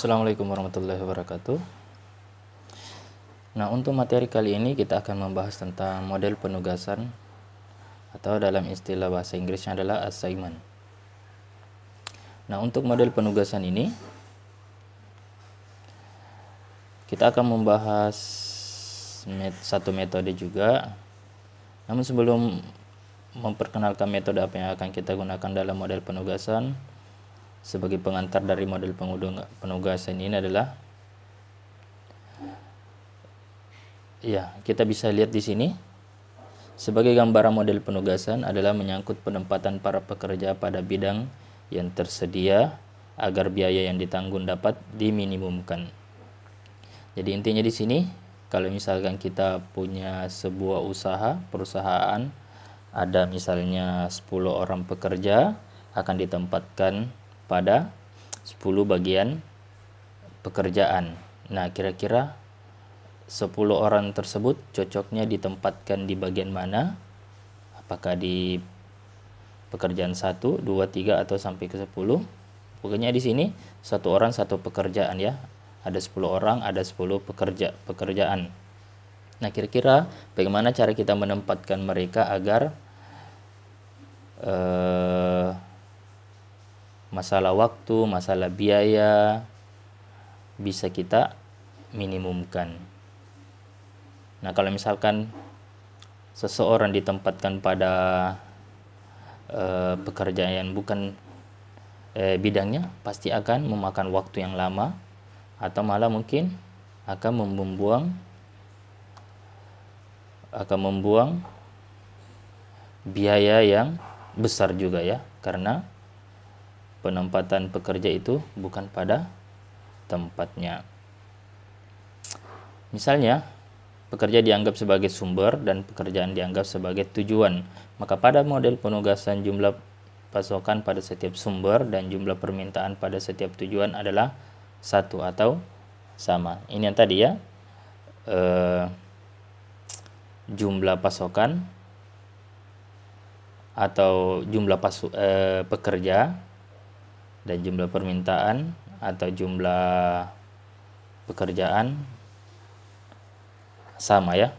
Assalamualaikum warahmatullahi wabarakatuh. Nah, untuk materi kali ini kita akan membahas tentang model penugasan atau dalam istilah bahasa Inggrisnya adalah assignment. Nah, untuk model penugasan ini kita akan membahas satu metode juga. Namun sebelum memperkenalkan metode apa yang akan kita gunakan dalam model penugasan, sebagai pengantar dari model penugasan ini adalah kita bisa lihat di sini sebagai gambaran model penugasan adalah menyangkut penempatan para pekerja pada bidang yang tersedia agar biaya yang ditanggung dapat diminimumkan. Jadi intinya di sini kalau misalkan kita punya sebuah perusahaan ada misalnya 10 orang pekerja akan ditempatkan pada 10 bagian pekerjaan. Nah, kira-kira 10 orang tersebut cocoknya ditempatkan di bagian mana? Apakah di pekerjaan 1, 2, 3 atau sampai ke 10? Pokoknya di sini satu orang satu pekerjaan ya. Ada 10 orang, ada 10 pekerjaan. Nah, kira-kira bagaimana cara kita menempatkan mereka agar masalah waktu, masalah biaya bisa kita minimumkan. Nah, kalau misalkan seseorang ditempatkan pada pekerjaan yang bukan bidangnya, pasti akan memakan waktu yang lama atau malah mungkin akan membuang biaya yang besar juga ya, karena penempatan pekerja itu bukan pada tempatnya. Misalnya, pekerja dianggap sebagai sumber dan pekerjaan dianggap sebagai tujuan. Maka pada model penugasan jumlah pasokan pada setiap sumber dan jumlah permintaan pada setiap tujuan adalah satu atau sama. Ini yang tadi ya, jumlah pasokan atau jumlah pekerja dan jumlah permintaan atau jumlah pekerjaan sama ya,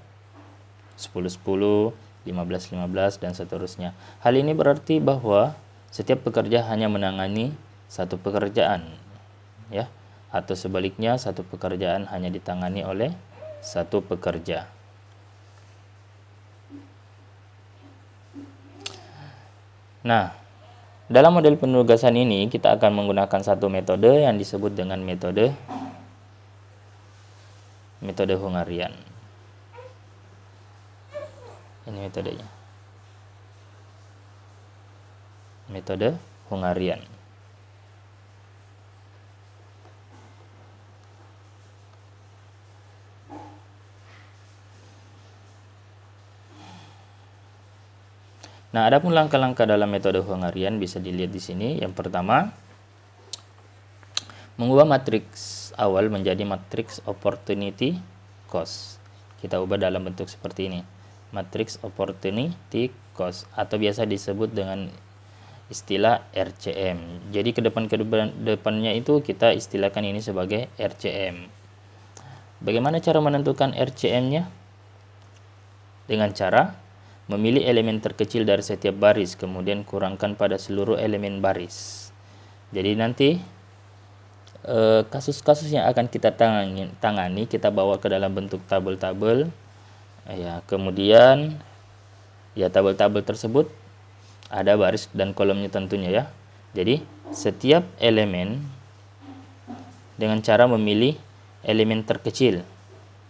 10-10, 15-15 dan seterusnya. Hal ini berarti bahwa setiap pekerja hanya menangani satu pekerjaan ya, atau sebaliknya satu pekerjaan hanya ditangani oleh satu pekerja. Nah, dalam model penugasan ini kita akan menggunakan satu metode yang disebut dengan metode Hungarian. Ini metodenya. Metode Hungarian. Nah, adapun langkah-langkah dalam metode Hungarian bisa dilihat di sini. Yang pertama, mengubah matriks awal menjadi matriks opportunity cost. Kita ubah dalam bentuk seperti ini. Matriks opportunity cost atau biasa disebut dengan istilah RCM. Jadi ke depannya itu kita istilahkan ini sebagai RCM. Bagaimana cara menentukan RCM-nya? Dengan cara memilih elemen terkecil dari setiap baris, kemudian kurangkan pada seluruh elemen baris. Jadi nanti kasus-kasus yang akan kita tangani kita bawa ke dalam bentuk tabel-tabel ya, kemudian ya tabel-tabel tersebut ada baris dan kolomnya tentunya ya. Jadi setiap elemen dengan cara memilih elemen terkecil,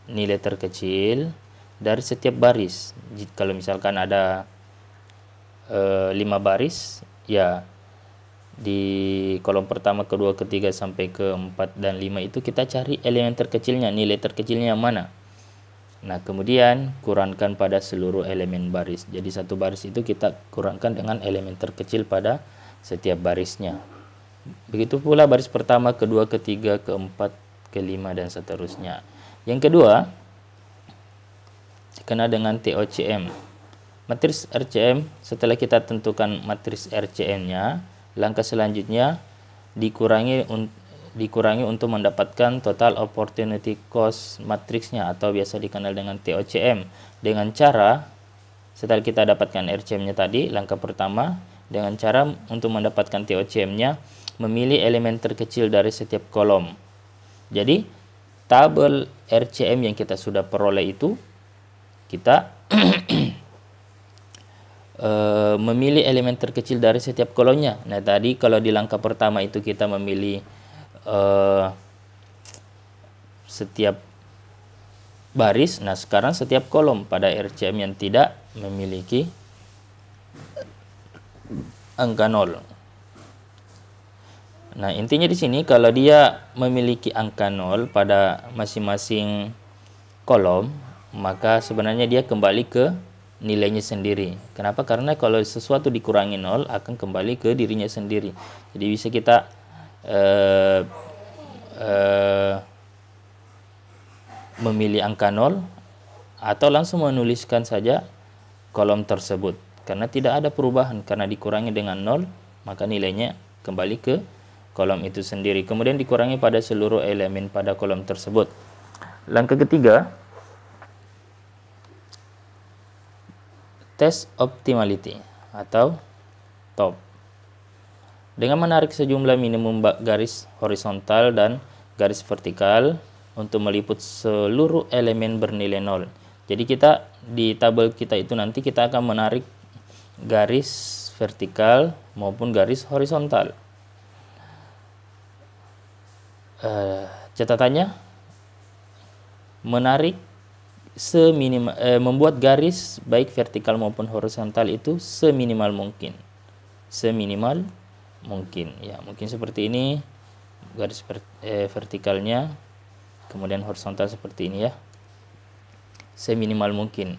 nilai terkecil dari setiap baris. Kalau misalkan ada 5 baris ya, di kolom pertama, kedua, ketiga sampai ke 4 dan 5 itu kita cari elemen terkecilnya, nilai terkecilnya yang mana. Nah, kemudian kurangkan pada seluruh elemen baris. Jadi satu baris itu kita kurangkan dengan elemen terkecil pada setiap barisnya. Begitu pula baris pertama, kedua, ketiga, keempat, kelima dan seterusnya. Yang kedua, dikenal dengan TOCM. Matriks RCM, setelah kita tentukan matriks RCM-nya, langkah selanjutnya dikurangi dikurangi untuk mendapatkan total opportunity cost matriksnya atau biasa dikenal dengan TOCM, dengan cara setelah kita dapatkan RCM-nya tadi, langkah pertama dengan cara untuk mendapatkan TOCM-nya memilih elemen terkecil dari setiap kolom. Jadi tabel RCM yang kita sudah peroleh itu kita memilih elemen terkecil dari setiap kolomnya. Nah, tadi kalau di langkah pertama itu kita memilih setiap baris. Nah, sekarang setiap kolom pada RCM yang tidak memiliki angka 0. Nah, intinya di sini kalau dia memiliki angka 0 pada masing-masing kolom, maka sebenarnya dia kembali ke nilainya sendiri. Kenapa? Karena kalau sesuatu dikurangi 0 akan kembali ke dirinya sendiri. Jadi bisa kita memilih angka 0 atau langsung menuliskan saja kolom tersebut. Karena tidak ada perubahan, karena dikurangi dengan 0, maka nilainya kembali ke kolom itu sendiri. Kemudian dikurangi pada seluruh elemen pada kolom tersebut. Langkah ketiga, test optimality atau TOP. Dengan menarik sejumlah minimum garis horizontal dan garis vertikal untuk meliput seluruh elemen bernilai 0. Jadi kita di tabel kita itu nanti kita akan menarik garis vertikal maupun garis horizontal. Catatannya, menarik membuat garis baik vertikal maupun horizontal itu seminimal mungkin. Seminimal mungkin. Ya, mungkin seperti ini garis vertikalnya, kemudian horizontal seperti ini ya. Seminimal mungkin.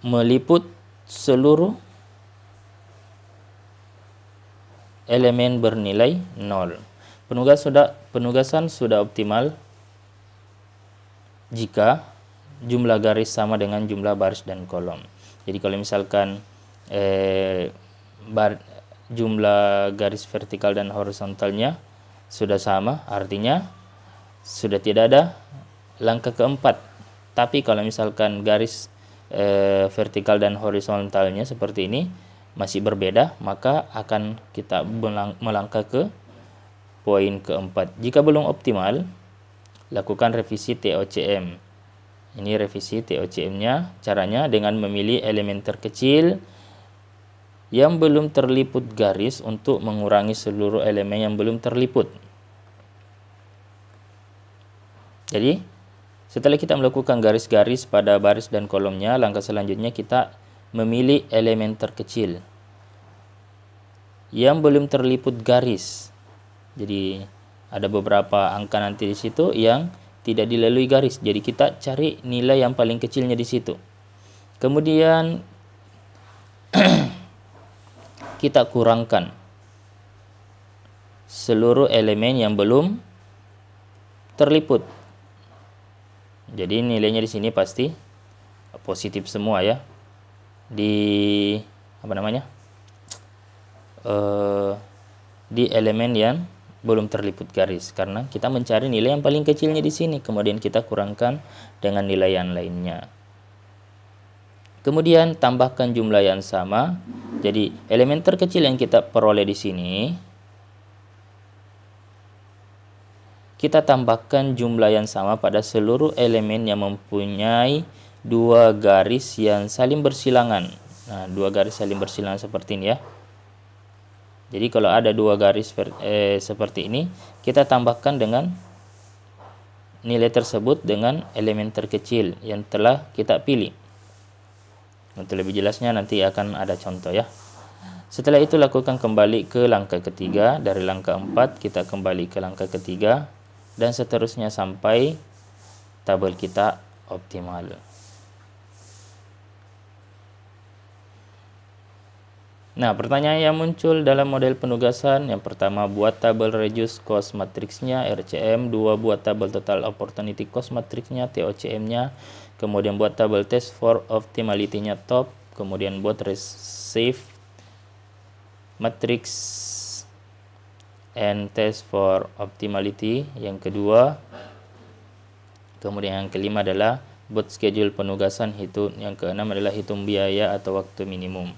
Meliput seluruh elemen bernilai 0. Penugasan sudah optimal jika jumlah garis sama dengan jumlah baris dan kolom. Jadi kalau misalkan jumlah garis vertikal dan horizontalnya sudah sama, artinya sudah tidak ada langkah keempat. Tapi kalau misalkan garis vertikal dan horizontalnya seperti ini masih berbeda, maka akan kita melangkah ke poin keempat. Jika belum optimal, lakukan revisi TOCM. Ini revisi TOCM-nya. Caranya dengan memilih elemen terkecil yang belum terliput garis untuk mengurangi seluruh elemen yang belum terliput. Jadi, setelah kita melakukan garis-garis pada baris dan kolomnya, langkah selanjutnya kita memilih elemen terkecil yang belum terliput garis. Jadi, ada beberapa angka nanti di situ yang tidak dilalui garis. Jadi kita cari nilai yang paling kecilnya di situ. Kemudian kita kurangkan seluruh elemen yang belum terliput. Jadi nilainya di sini pasti positif semua ya. Di di elemen yang belum terliput garis, karena kita mencari nilai yang paling kecilnya di sini, kemudian kita kurangkan dengan nilai yang lainnya. Kemudian tambahkan jumlah yang sama. Jadi elemen terkecil yang kita peroleh di sini kita tambahkan jumlah yang sama pada seluruh elemen yang mempunyai dua garis yang saling bersilangan. Nah, dua garis saling bersilangan seperti ini ya. Jadi kalau ada dua garis seperti ini, kita tambahkan dengan nilai tersebut dengan elemen terkecil yang telah kita pilih. Untuk lebih jelasnya nanti akan ada contoh ya. Setelah itu lakukan kembali ke langkah ketiga. Dari langkah 4 kita kembali ke langkah ketiga dan seterusnya sampai tabel kita optimal. Nah, pertanyaan yang muncul dalam model penugasan, yang pertama buat tabel reduce cost matriksnya RCM, 2 buat tabel total opportunity cost matriksnya TOCM-nya, kemudian buat tabel test for optimality-nya TOP, kemudian buat receive matrix and test for optimality yang kedua. Kemudian yang kelima adalah buat schedule penugasan, yang keenam adalah hitung biaya atau waktu minimum.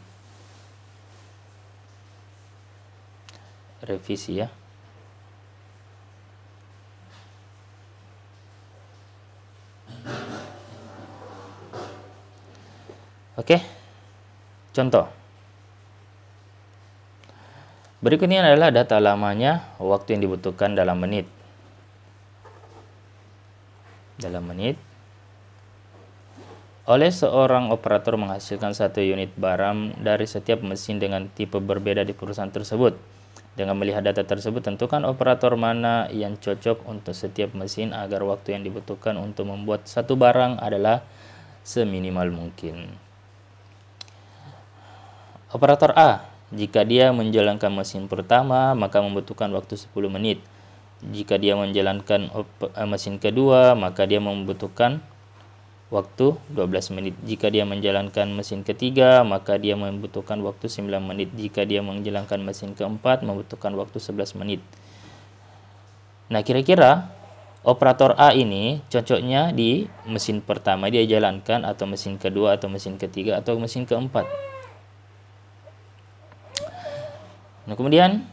Revisi ya. Oke. Contoh. Berikutnya adalah data lamanya, waktu yang dibutuhkan dalam menit. Dalam menit. Oleh seorang operator menghasilkan 1 unit barang dari setiap mesin dengan tipe berbeda di perusahaan tersebut. Dengan melihat data tersebut, tentukan operator mana yang cocok untuk setiap mesin agar waktu yang dibutuhkan untuk membuat satu barang adalah seminimal mungkin. Operator A, jika dia menjalankan mesin pertama, maka membutuhkan waktu 10 menit. Jika dia menjalankan mesin kedua, maka dia membutuhkan waktu 12 menit. Jika dia menjalankan mesin ketiga, maka dia membutuhkan waktu 9 menit. Jika dia menjalankan mesin keempat, membutuhkan waktu 11 menit. Nah, kira-kira operator A ini cocoknya di mesin pertama dia jalankan, atau mesin kedua, atau mesin ketiga, atau mesin keempat. Nah, kemudian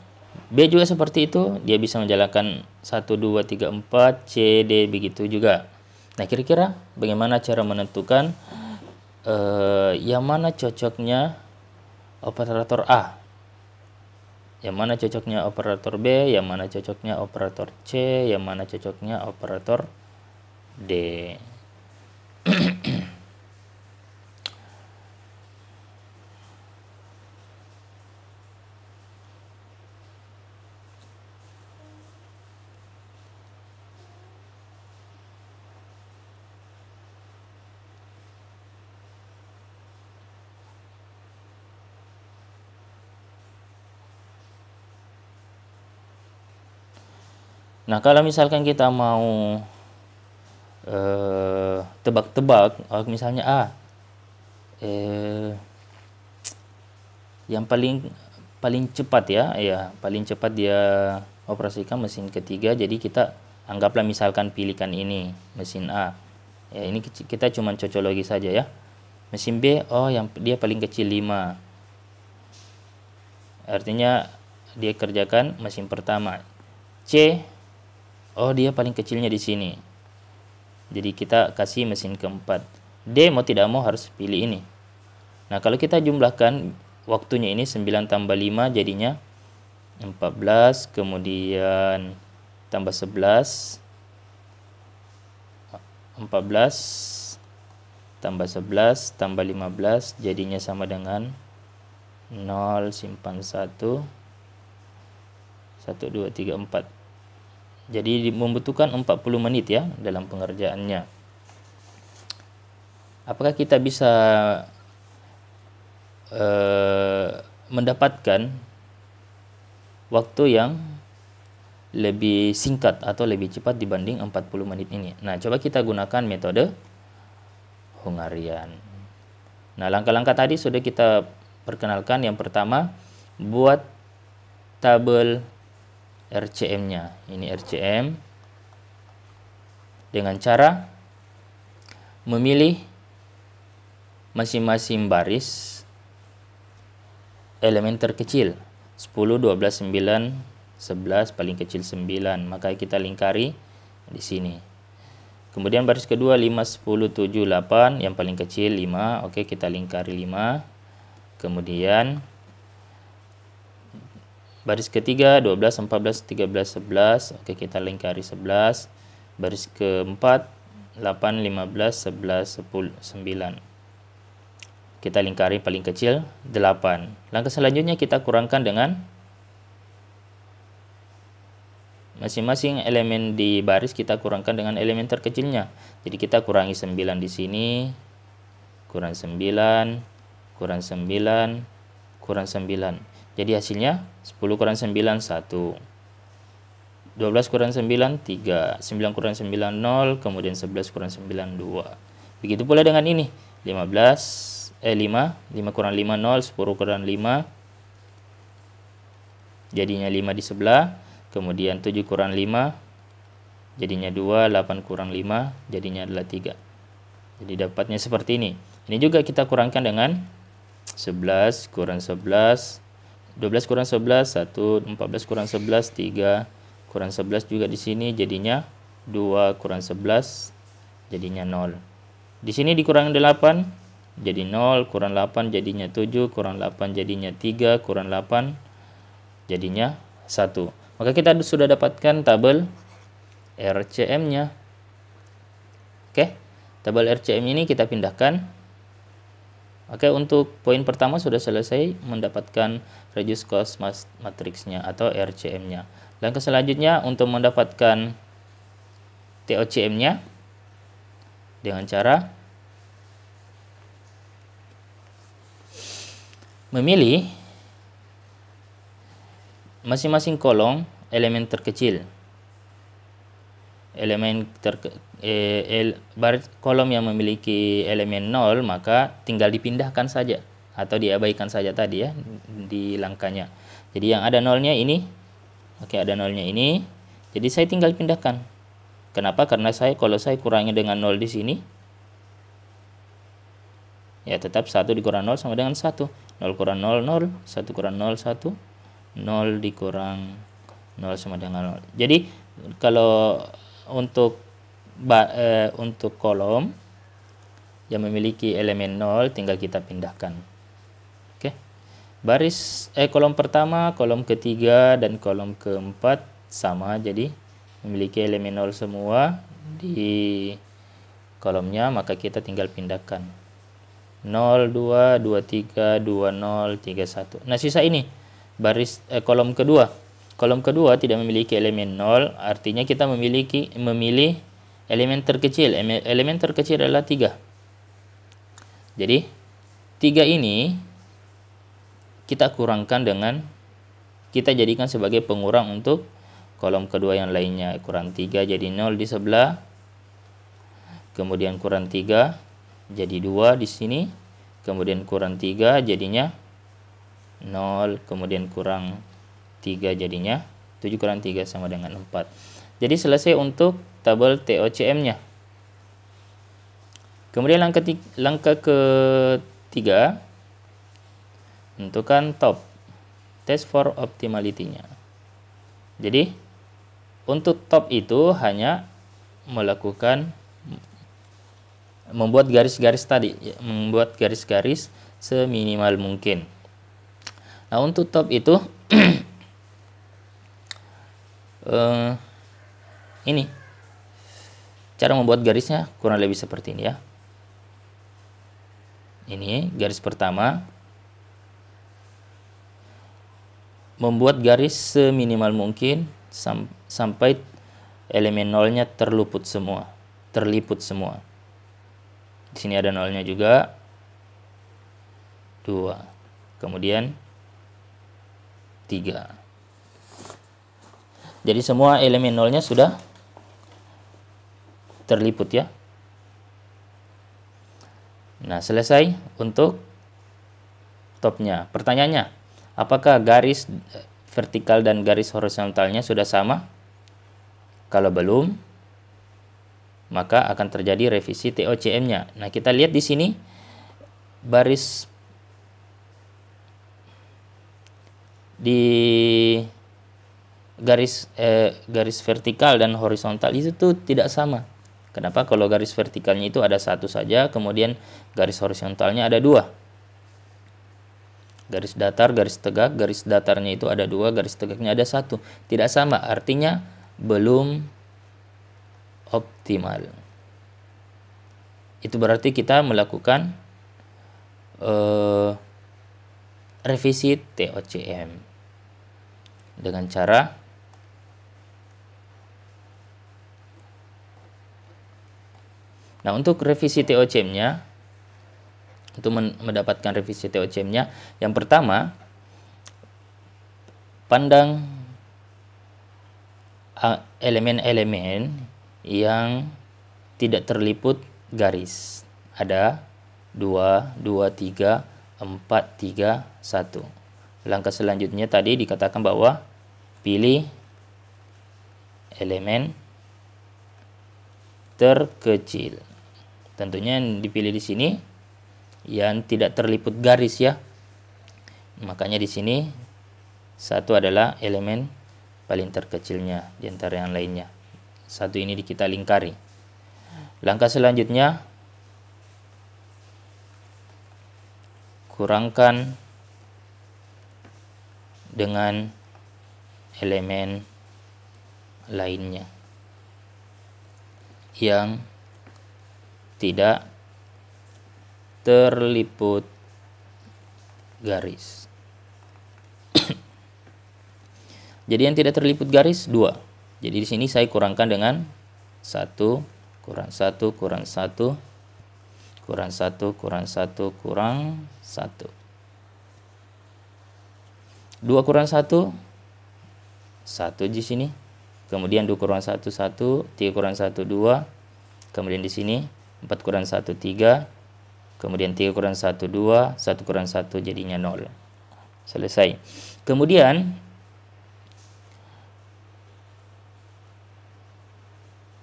B juga seperti itu, dia bisa menjalankan 1, 2, 3, 4, C, D, begitu juga. Nah, kira-kira bagaimana cara menentukan yang mana cocoknya operator A, yang mana cocoknya operator B, yang mana cocoknya operator C, yang mana cocoknya operator D. Nah, kalau misalkan kita mau tebak-tebak, misalnya yang paling cepat paling cepat dia operasikan mesin ketiga. Jadi kita anggaplah misalkan pilihkan ini mesin A. Ya, ini kita cuma cocologi saja ya. Mesin B, yang dia paling kecil 5. Artinya dia kerjakan mesin pertama. C, dia paling kecilnya di sini. Jadi kita kasih mesin keempat. D mau tidak mau harus pilih ini. Nah, kalau kita jumlahkan waktunya ini 9 tambah 5 jadinya 14, kemudian tambah 11. 14 tambah 11 tambah 15 jadinya sama dengan 0, simpan 1, 1, 2, 3, 4. Jadi membutuhkan 40 menit ya dalam pengerjaannya. Apakah kita bisa mendapatkan waktu yang lebih singkat atau lebih cepat dibanding 40 menit ini? Nah, coba kita gunakan metode Hungarian. Nah, langkah-langkah tadi sudah kita perkenalkan. Yang pertama, buat tabel RCM-nya. Ini RCM dengan cara memilih masing-masing baris elemen terkecil 10, 12, 9, 11, paling kecil 9. Maka kita lingkari di sini. Kemudian baris kedua 5, 10, 7, 8, yang paling kecil 5. Oke, kita lingkari 5. Kemudian baris ketiga 12, 14, 13, 11. Oke, kita lingkari 11. Baris keempat 8, 15, 11, 10, 9. Kita lingkari paling kecil 8. Langkah selanjutnya kita kurangkan dengan masing-masing elemen di baris, kita kurangkan dengan elemen terkecilnya. Jadi kita kurangi 9 di sini, kurang 9, kurang 9, kurang 9. Jadi hasilnya 10 kurang 9, 1. 12 kurang 9, 3. 9 kurang 9, 0. Kemudian 11 kurang 9, 2. Begitu pula dengan ini. 5 kurang 5, 0. 10 kurang 5. Jadinya 5 di sebelah. kemudian 7 kurang 5 jadinya 2, 8 kurang 5 jadinya adalah 3. Jadi dapatnya seperti ini. Ini juga kita kurangkan dengan 11 kurang 11, 12 kurang 11, 1, 14 kurang 11, 3 kurang 11 juga di sini jadinya 2 kurang 11 jadinya 0. Di sini dikurangi 8 jadi 0, kurang 8 jadinya 7, kurang 8 jadinya 3, kurang 8 jadinya 1. Maka kita sudah dapatkan tabel RCM-nya. Oke, tabel RCM ini kita pindahkan. Oke, untuk poin pertama sudah selesai mendapatkan reduced cost matrix-nya atau RCM-nya. Langkah selanjutnya untuk mendapatkan TOCM-nya dengan cara memilih masing-masing kolom elemen terkecil. Kolom yang memiliki elemen 0 maka tinggal dipindahkan saja atau diabaikan saja tadi ya di langkahnya. Jadi yang ada nolnya ini, oke, ada nolnya ini. Jadi saya tinggal pindahkan. Kenapa? Karena kalau saya kurangi dengan 0 di sini, ya tetap 1 dikurang 0 sama dengan 1. 0 kurang 0, 0. 1 kurang 0, 1. 0 dikurang 0 sama dengan 0. Jadi kalau untuk kolom yang memiliki elemen 0 tinggal kita pindahkan. Oke. Kolom pertama, kolom ketiga dan kolom keempat sama, jadi memiliki elemen 0 semua di kolomnya, maka kita tinggal pindahkan. 0, 2, 23, 20, 31. Nah, sisa ini kolom kedua. Kolom kedua tidak memiliki elemen 0, artinya kita memilih elemen terkecil. Elemen terkecil adalah 3. Jadi 3 ini kita kurangkan kita jadikan sebagai pengurang untuk kolom kedua yang lainnya. Kurang 3 jadi 0 di sebelah. Kemudian kurang 3 jadi 2 di sini. Kemudian kurang 3 jadinya 0. Kemudian kurang 3 jadinya 7 kurang 3 sama dengan 4. Jadi selesai untuk tabel TOCM-nya. Kemudian langkah ketiga, tentukan top, test for optimality-nya. Jadi untuk top itu hanya membuat garis-garis tadi, membuat garis-garis seminimal mungkin. Nah, untuk top itu ini cara membuat garisnya kurang lebih seperti ini ya. Ini garis pertama, membuat garis seminimal mungkin sampai elemen nolnya terliput semua. Di sini ada nolnya juga, 2, kemudian 3. Jadi semua elemen nolnya sudah terliput ya. Nah, selesai untuk topnya. Pertanyaannya, apakah garis vertikal dan garis horizontalnya sudah sama? Kalau belum, maka akan terjadi revisi TOCM-nya. Nah, kita lihat di sini garis vertikal dan horizontal itu tuh tidak sama. Kenapa? Kalau garis vertikalnya itu ada 1 saja, kemudian garis horizontalnya ada 2. Garis datar, garis tegak, garis datarnya itu ada 2, garis tegaknya ada 1. Tidak sama, artinya belum optimal. Itu berarti kita melakukan revisi TOCM dengan cara untuk revisi TOCM-nya, untuk mendapatkan revisi TOCM-nya, yang pertama, pandang elemen-elemen yang tidak terliput garis. Ada 2, 2, 3, 4, 3, 1. Langkah selanjutnya tadi dikatakan bahwa pilih elemen terkecil. Tentunya yang dipilih di sini yang tidak terliput garis ya. Makanya di sini 1 adalah elemen paling terkecilnya di antara yang lainnya. 1 ini kita lingkari. Langkah selanjutnya, kurangkan dengan elemen lainnya yang tidak terliput garis. Jadi yang tidak terliput garis 2. Jadi di sini saya kurangkan dengan 1 kurang 1 kurang 1 kurang 1 kurang 1 kurang 1. 2 kurang 1 1 di sini. Kemudian 2 kurang 1 1, 3 kurang 1 2. Kemudian di sini 4 kurang 1 3. Kemudian 3 kurang 1 2, 1 kurang 1 jadinya 0. Selesai. Kemudian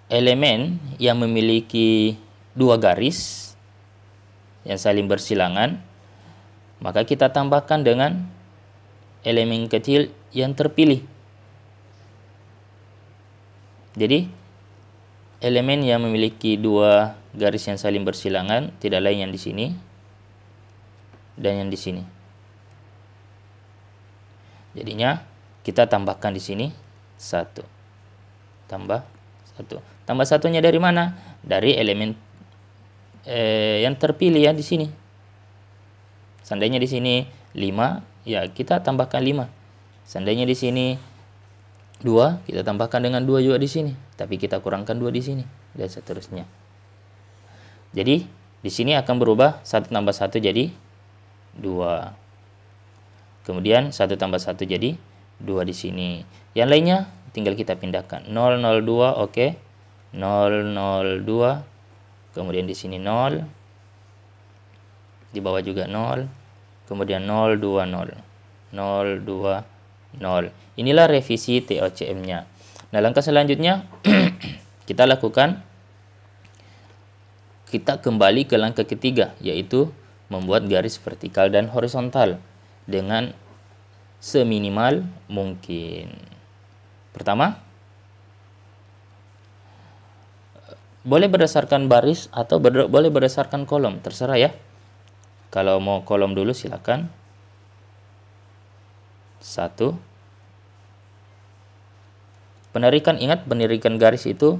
elemen yang memiliki 2 garis yang saling bersilangan, maka kita tambahkan dengan elemen kecil yang terpilih. Jadi elemen yang memiliki 2 garis yang saling bersilangan tidak lain yang di sini dan yang di sini. Jadinya kita tambahkan di sini 1. Tambah 1. Tambah satunya dari mana? Dari elemen yang terpilih ya di sini. Seandainya di sini 5, ya kita tambahkan 5. Seandainya di sini 2, kita tambahkan dengan 2 juga di sini, tapi kita kurangkan 2 di sini dan seterusnya. Jadi di sini akan berubah 1 tambah 1 jadi 2. Kemudian 1 tambah 1 jadi 2 di sini. Yang lainnya tinggal kita pindahkan. 0 0 2 oke. 0 0 2. Kemudian di sini 0. Di bawah juga 0. Kemudian 0 2 0. 0 2 0. Inilah revisi TOCM-nya. Nah, langkah selanjutnya kita lakukan, kita kembali ke langkah ketiga, yaitu membuat garis vertikal dan horizontal dengan seminimal mungkin. Pertama, boleh berdasarkan baris atau boleh berdasarkan kolom, terserah ya. Kalau mau kolom dulu silakan. 1. Ingat penarikan garis itu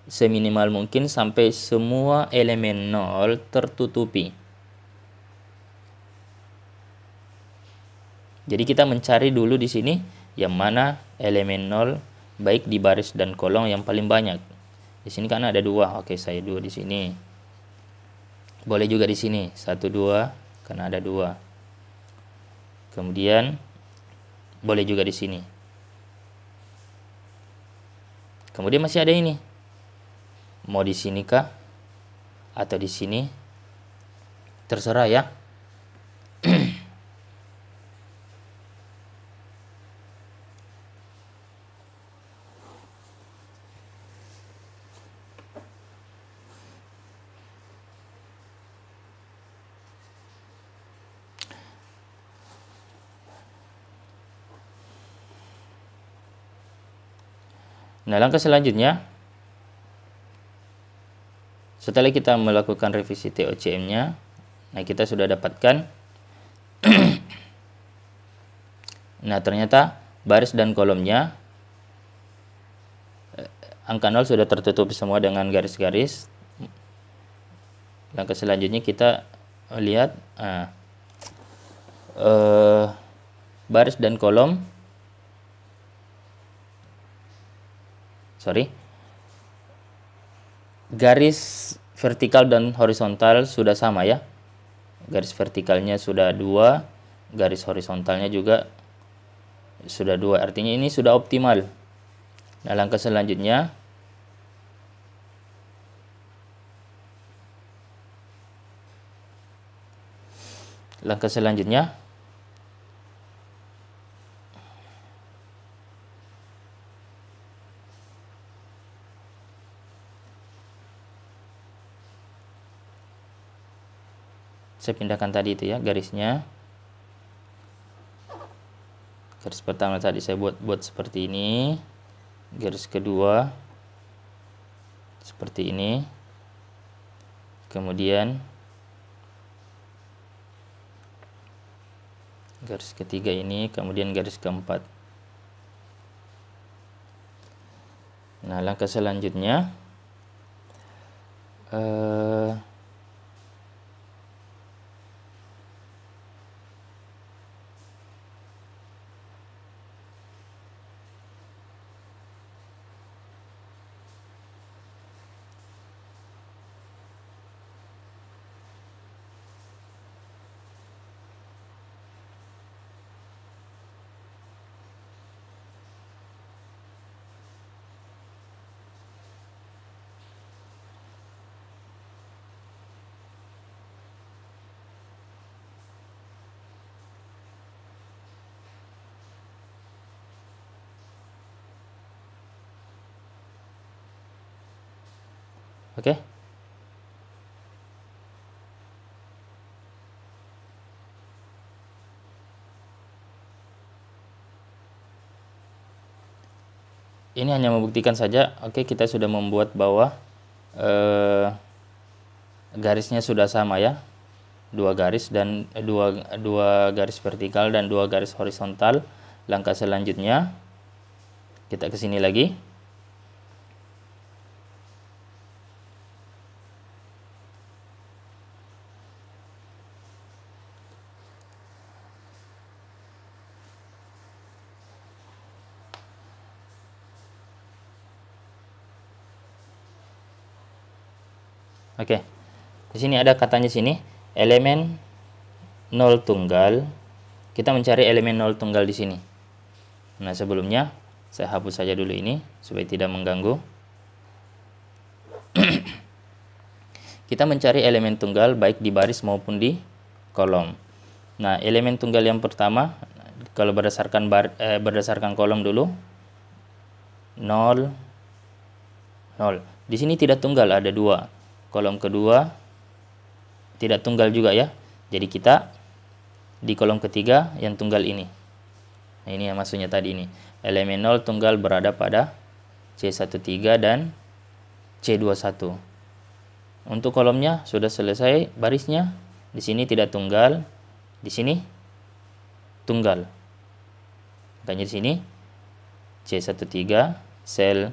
seminimal mungkin sampai semua elemen 0 tertutupi. Jadi kita mencari dulu di sini yang mana elemen 0 baik di baris dan kolom yang paling banyak. Di sini kan ada 2. Oke, saya 2 di sini. Boleh juga di sini 1 2 karena ada 2. Kemudian boleh juga di sini. Kemudian masih ada ini. Mau di sini kah atau di sini? Terserah ya. Nah, langkah selanjutnya, setelah kita melakukan revisi TOCM-nya, nah kita sudah dapatkan, nah ternyata baris dan kolomnya, angka 0 sudah tertutup semua dengan garis-garis. Langkah selanjutnya kita lihat baris dan kolom, garis vertikal dan horizontal sudah sama ya. Garis vertikalnya sudah 2, garis horizontalnya juga sudah 2. Artinya ini sudah optimal. Nah, langkah selanjutnya Saya pindahkan tadi itu ya garisnya. Garis pertama tadi saya buat seperti ini. Garis kedua seperti ini. Kemudian garis ketiga ini, kemudian garis keempat. Nah, langkah selanjutnya oke. Ini hanya membuktikan saja, oke, kita sudah membuat bahwa garisnya sudah sama ya. Dua garis dan dua garis vertikal dan dua garis horizontal. Langkah selanjutnya kita ke sini lagi. Oke. Di sini ada katanya sini elemen 0 tunggal. Kita mencari elemen 0 tunggal di sini. Nah, sebelumnya saya hapus saja dulu ini supaya tidak mengganggu. Kita mencari elemen tunggal baik di baris maupun di kolom. Nah, elemen tunggal yang pertama kalau berdasarkan kolom dulu 0 0. Di sini tidak tunggal, ada 2. Kolom kedua tidak tunggal juga ya. Jadi kita di kolom ketiga yang tunggal ini. Nah, ini yang maksudnya tadi ini. Elemen 0 tunggal berada pada C13 dan C21. Untuk kolomnya sudah selesai barisnya. Di sini tidak tunggal, di sini tunggal. Makanya di sini C13 sel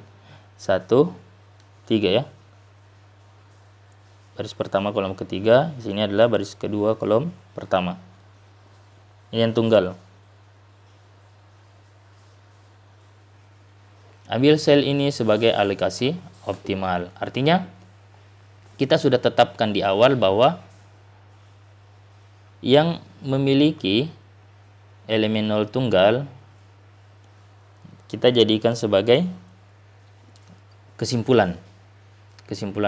13 ya. Baris pertama kolom ketiga, di sini adalah baris kedua kolom pertama. Ini yang tunggal. Ambil sel ini sebagai alokasi optimal. Artinya kita sudah tetapkan di awal bahwa yang memiliki elemen 0 tunggal kita jadikan sebagai kesimpulan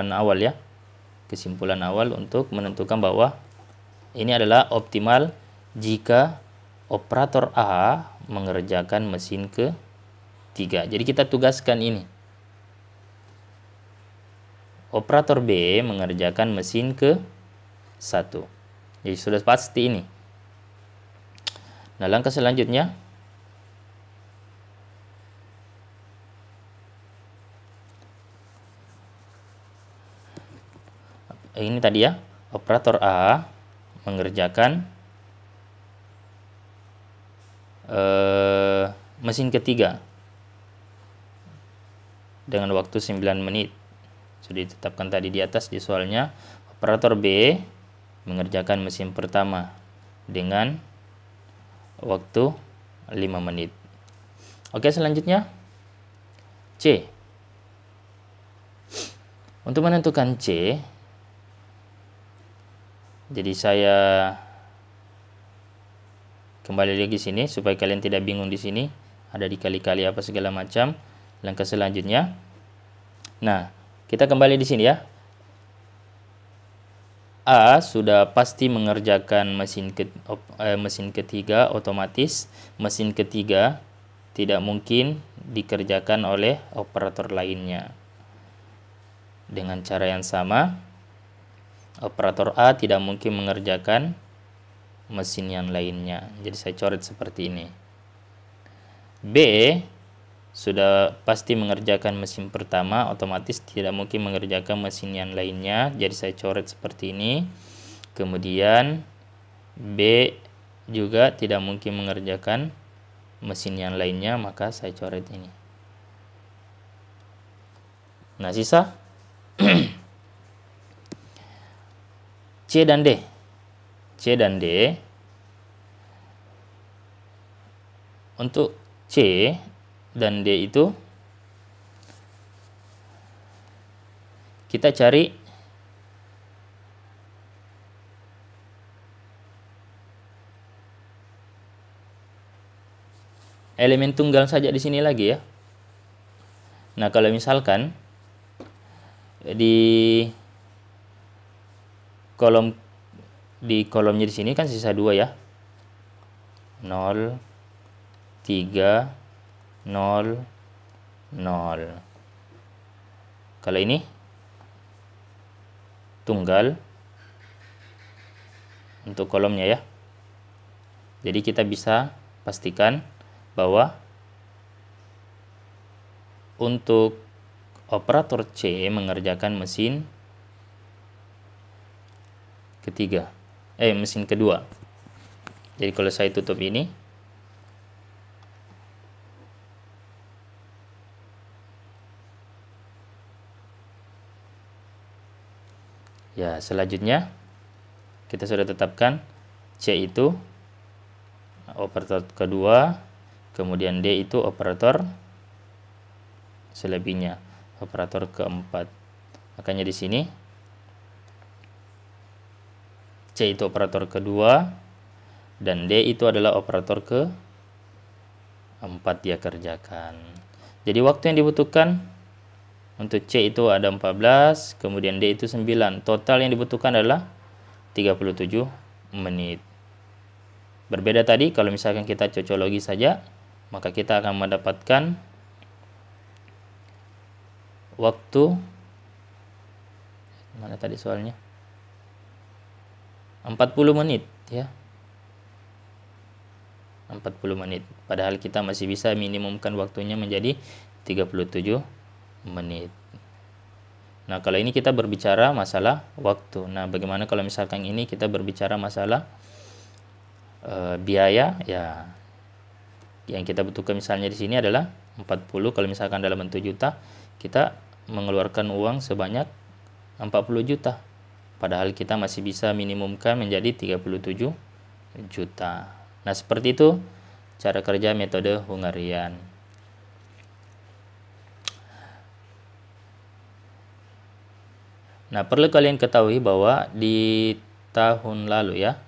awal ya. Kesimpulan awal untuk menentukan bahwa ini adalah optimal jika operator A mengerjakan mesin ke-3. Jadi kita tugaskan ini. Operator B mengerjakan mesin ke-1. Jadi sudah pasti ini. Nah, langkah selanjutnya ini tadi ya, operator A mengerjakan mesin ketiga dengan waktu 9 menit. Sudah ditetapkan tadi di atas di soalnya. Operator B mengerjakan mesin pertama dengan waktu 5 menit. Oke, selanjutnya C. Untuk menentukan C, jadi saya kembali lagi sini supaya kalian tidak bingung di sini. Ada dikali-kali apa segala macam. Langkah selanjutnya. Nah, kita kembali di sini ya. A sudah pasti mengerjakan mesin ketiga otomatis. Mesin ketiga tidak mungkin dikerjakan oleh operator lainnya. Dengan cara yang sama, Operator A tidak mungkin mengerjakan mesin yang lainnya. Jadi saya coret seperti ini. B sudah pasti mengerjakan mesin pertama, otomatis tidak mungkin mengerjakan mesin yang lainnya. Jadi saya coret seperti ini. Kemudian B juga tidak mungkin mengerjakan mesin yang lainnya, maka saya coret ini. Nah, sisa C dan D. C dan D. Untuk C dan D itu kita cari elemen tunggal saja di sini lagi ya. Nah, kalau misalkan di kolomnya di sini kan sisa 2 ya. 0 3 0 0. Kalau ini tunggal untuk kolomnya ya. Jadi kita bisa pastikan bahwa untuk operator C mengerjakan mesin mesin kedua. Jadi kalau saya tutup ini, ya selanjutnya kita sudah tetapkan C itu operator kedua, kemudian D itu operator selebihnya, operator keempat. Makanya di sini C itu operator kedua dan D itu adalah operator keempat dia kerjakan. Jadi waktu yang dibutuhkan untuk C itu ada 14, kemudian D itu 9. Total yang dibutuhkan adalah 37 menit. Berbeda tadi, kalau misalkan kita cocologi saja, maka kita akan mendapatkan waktu, mana tadi soalnya? 40 menit ya. 40 menit. Padahal kita masih bisa minimumkan waktunya menjadi 37 menit. Nah, kalau ini kita berbicara masalah waktu. Nah, bagaimana kalau misalkan ini kita berbicara masalah biaya ya. Yang kita butuhkan misalnya di sini adalah 40. Kalau misalkan dalam bentuk juta, kita mengeluarkan uang sebanyak 40 juta. Padahal kita masih bisa minimumkan menjadi 37 juta. Nah, seperti itu cara kerja metode Hungarian. Nah, perlu kalian ketahui bahwa di tahun lalu ya,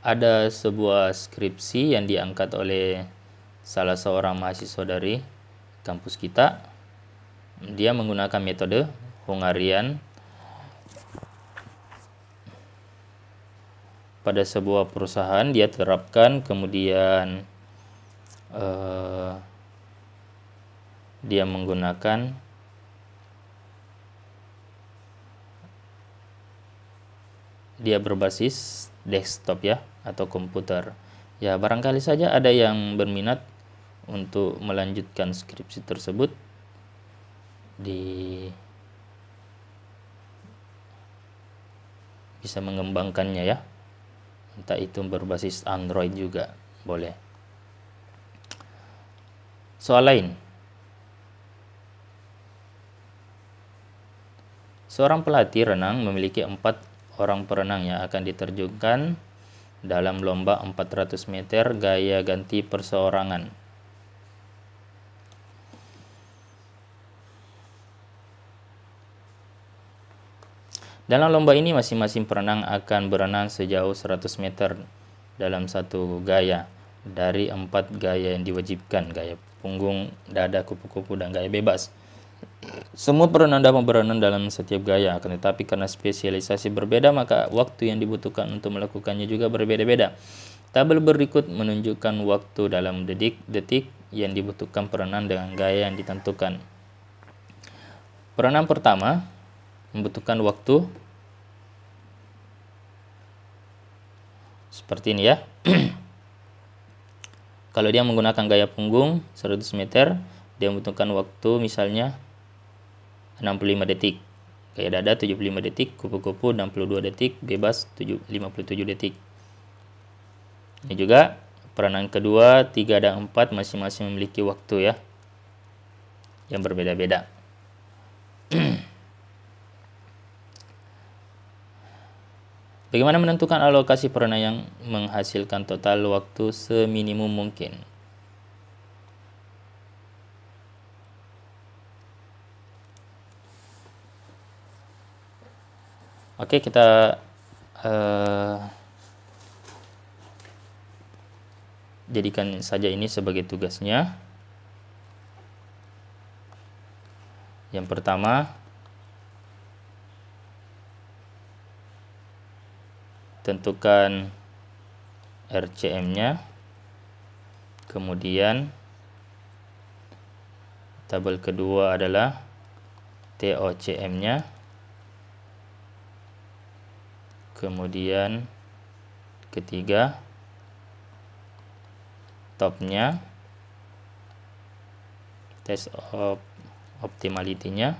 ada sebuah skripsi yang diangkat oleh salah seorang mahasiswa dari kampus kita. Dia menggunakan metode Hungarian pada sebuah perusahaan. Dia terapkan, kemudian dia menggunakan berbasis desktop ya, atau komputer. Ya, barangkali saja ada yang berminat untuk melanjutkan skripsi tersebut bisa mengembangkannya ya. Entah itu berbasis Android juga boleh. Soal lain. Seorang pelatih renang memiliki 4 orang perenang yang akan diterjunkan dalam lomba 400 meter gaya ganti perseorangan. Dalam lomba ini masing-masing perenang akan berenang sejauh 100 meter dalam satu gaya dari 4 gaya yang diwajibkan: gaya punggung, dada, kupu-kupu, dan gaya bebas. Semua perenang dapat berenang dalam setiap gaya, akan tetapi karena spesialisasi berbeda, maka waktu yang dibutuhkan untuk melakukannya juga berbeda-beda. Tabel berikut menunjukkan waktu dalam detik yang dibutuhkan perenang dengan gaya yang ditentukan. Perenang pertama membutuhkan waktu Seperti ini ya. Kalau dia menggunakan gaya punggung 100 meter, dia membutuhkan waktu misalnya 65 detik. Gaya dada 75 detik, kupu-kupu 62 detik, bebas 57 detik. Ini juga peranan kedua, 3 dan 4 masing-masing memiliki waktu ya, yang berbeda-beda. Bagaimana menentukan alokasi peranan yang menghasilkan total waktu seminimum mungkin? Oke, kita jadikan saja ini sebagai tugasnya. Yang pertama, tentukan RCM-nya, kemudian tabel kedua adalah TOCM-nya, kemudian ketiga topnya, test of optimality-nya,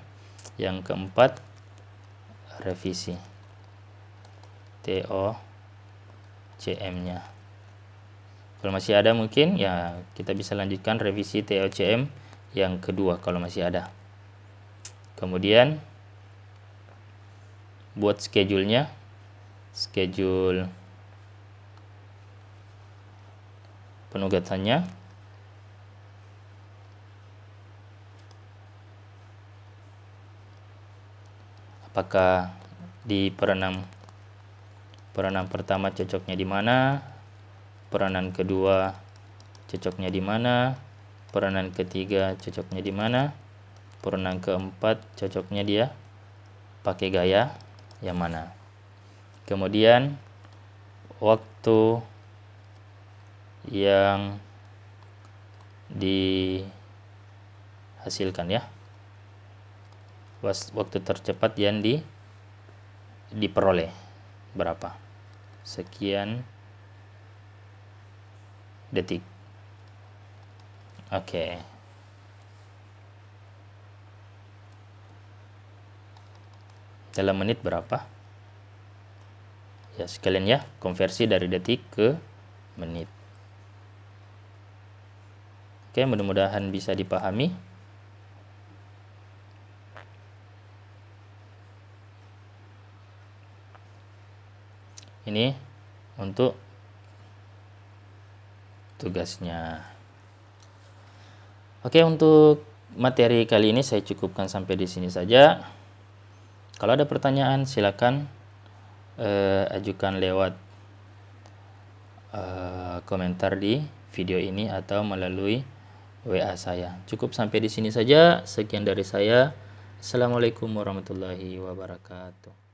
yang keempat revisi TOCM-nya. Kalau masih ada mungkin ya kita bisa lanjutkan revisi TOCM yang kedua kalau masih ada. Kemudian buat schedule-nya, schedule penugasannya. Apakah di peranan pertama cocoknya di mana, peranan kedua cocoknya di mana, peranan ketiga cocoknya di mana, peranan keempat cocoknya dia pakai gaya yang mana. Kemudian waktu yang dihasilkan ya, waktu tercepat yang diperoleh berapa, sekian detik. Oke. Dalam menit berapa? Ya, sekalian ya, konversi dari detik ke menit. Oke, mudah-mudahan bisa dipahami. Ini untuk tugasnya. Oke, untuk materi kali ini saya cukupkan sampai di sini saja. Kalau ada pertanyaan silakan ajukan lewat komentar di video ini atau melalui WA saya. Cukup sampai di sini saja. Sekian dari saya. Assalamualaikum warahmatullahi wabarakatuh.